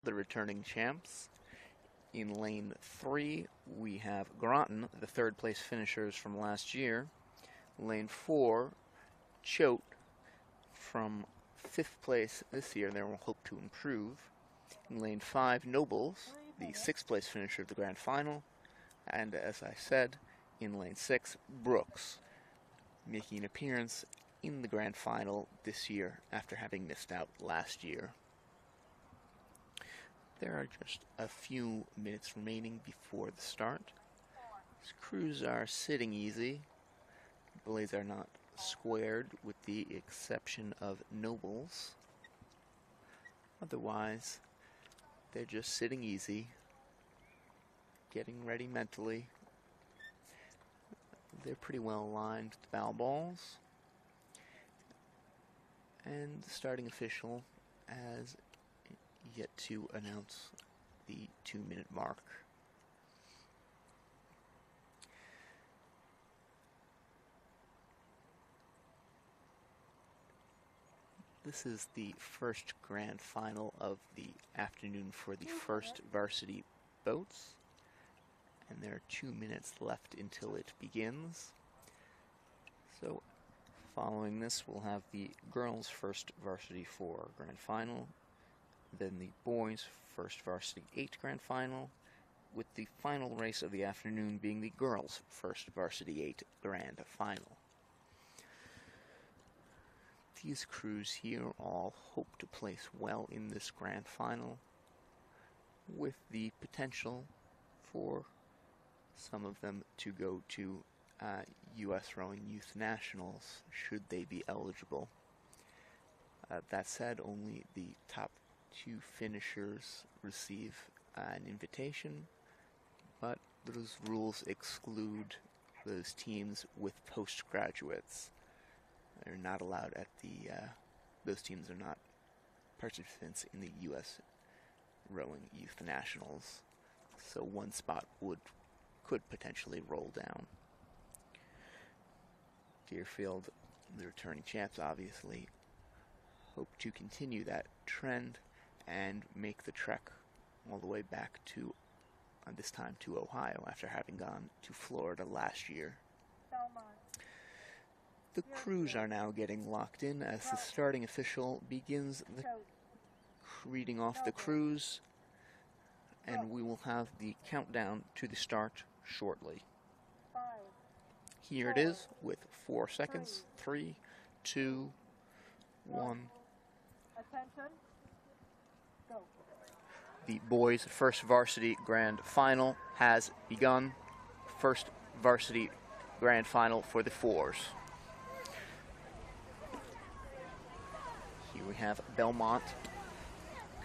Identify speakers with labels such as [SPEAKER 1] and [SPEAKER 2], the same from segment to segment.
[SPEAKER 1] the returning champs. In lane 3, we have Groton, the third place finishers from last year. Lane 4, Choate from 5th place this year. They will hope to improve. In lane 5, Nobles, the 6th place finisher of the grand final. And as I said, in lane 6, Brooks, making an appearance in the grand final this year after having missed out last year. There are just a few minutes remaining before the start. These crews are sitting easy. Blades are not squared with the exception of Nobles. Otherwise, they're just sitting easy, getting ready mentally. They're pretty well aligned with the bow balls. And the starting official has yet to announce the 2-minute mark. This is the first grand final of the afternoon for the first varsity boats, and there are 2 minutes left until it begins. So following this, we'll have the girls' first varsity 4 grand final, then the boys' first varsity 8 grand final, with the final race of the afternoon being the girls' first varsity 8 grand final. These crews here all hope to place well in this grand final, with the potential for some of them to go to U.S. Rowing Youth Nationals, should they be eligible. That said, only the top 2 finishers receive an invitation, but those rules exclude those teams with postgraduates. They're not allowed at the, those teams are not participants in the U.S. Rowing Youth Nationals, so one spot could potentially roll down. Deerfield, the returning champs, obviously hope to continue that trend and make the trek all the way back to, this time to Ohio, after having gone to Florida last year. The crews are now getting locked in as the starting official begins the reading off the crews, and we will have the countdown to the start shortly. Here it is with 4 seconds. 3, 2, 1.
[SPEAKER 2] Attention. Go.
[SPEAKER 1] The boys' first varsity grand final has begun. First varsity grand final for the 4s. Here we have Belmont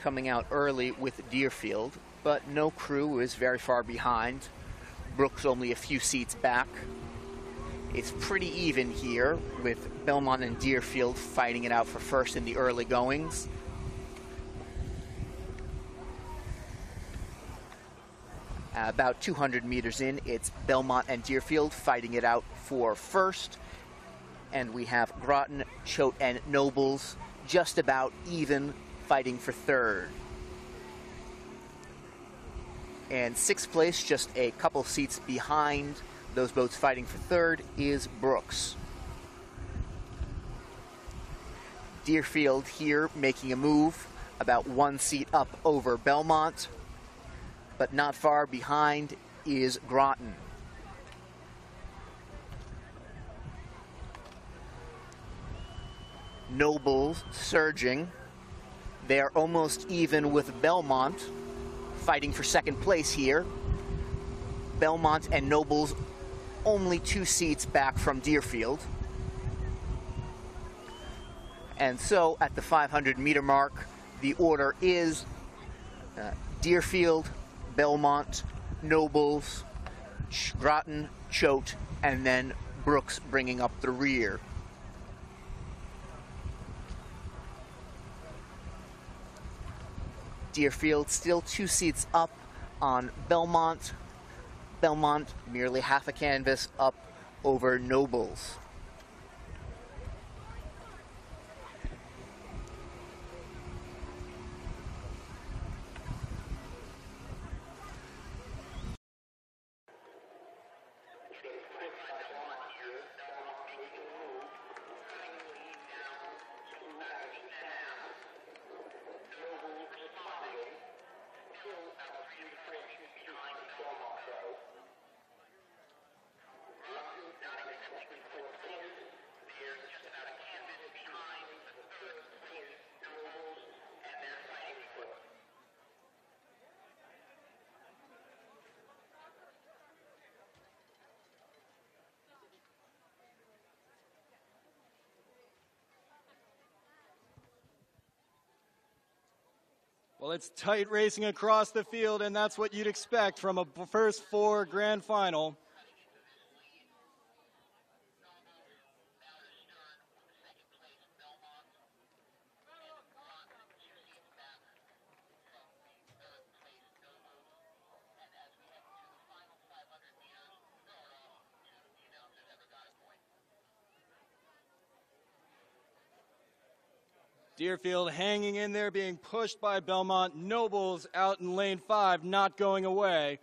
[SPEAKER 1] coming out early with Deerfield, but no crew is very far behind. Brooks only a few seats back. It's pretty even here, with Belmont and Deerfield fighting it out for first in the early goings. About 200 meters in, it's Belmont and Deerfield fighting it out for first. And we have Groton, Choate, and Nobles just about even, fighting for third. And 6th place, just a couple seats behind those boats fighting for third, is Brooks. Deerfield here making a move, about 1 seat up over Belmont, but not far behind is Groton. Nobles surging. They are almost even with Belmont, fighting for 2nd place here. Belmont and Nobles only 2 seats back from Deerfield. And so at the 500-meter mark, the order is Deerfield, Belmont, Nobles, Groton, Choate, and then Brooks bringing up the rear. Deerfield still 2 seats up on Belmont. Belmont merely half a canvas up over Nobles.
[SPEAKER 3] Well, it's tight racing across the field, and that's what you'd expect from a first four grand final. Deerfield hanging in there, being pushed by Belmont. Nobles out in lane 5, not going away.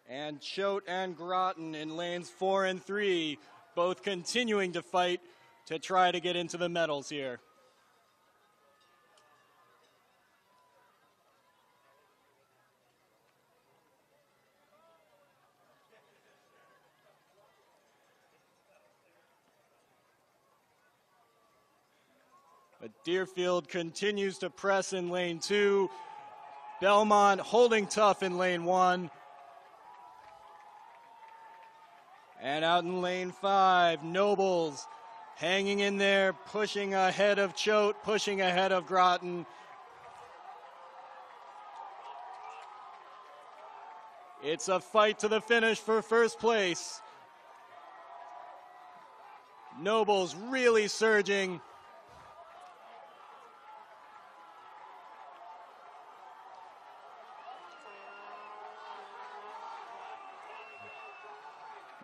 [SPEAKER 3] And Choate and Groton in lanes 4 and 3, both continuing to fight to try to get into the medals here. But Deerfield continues to press in lane 2. Belmont holding tough in lane 1. And out in lane 5, Nobles hanging in there, pushing ahead of Choate, pushing ahead of Groton. It's a fight to the finish for first place. Nobles really surging.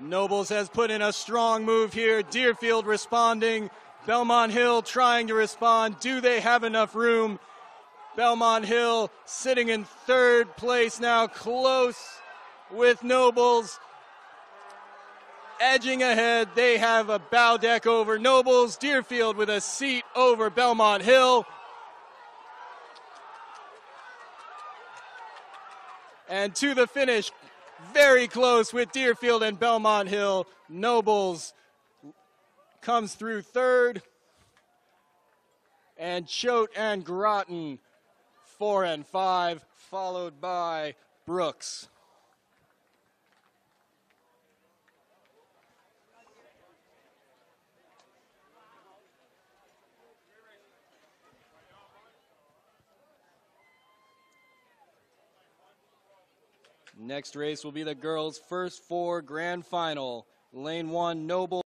[SPEAKER 3] Nobles has put in a strong move here. Deerfield responding. Belmont Hill trying to respond. Do they have enough room? Belmont Hill sitting in third place now, close with Nobles. Edging ahead, they have a bow deck over Nobles. Deerfield with a seat over Belmont Hill. And to the finish, very close with Deerfield and Belmont Hill. Nobles comes through third. And Choate and Groton 4 and 5, followed by Brooks. Next race will be the girls' first four grand final. Lane 1, Noble.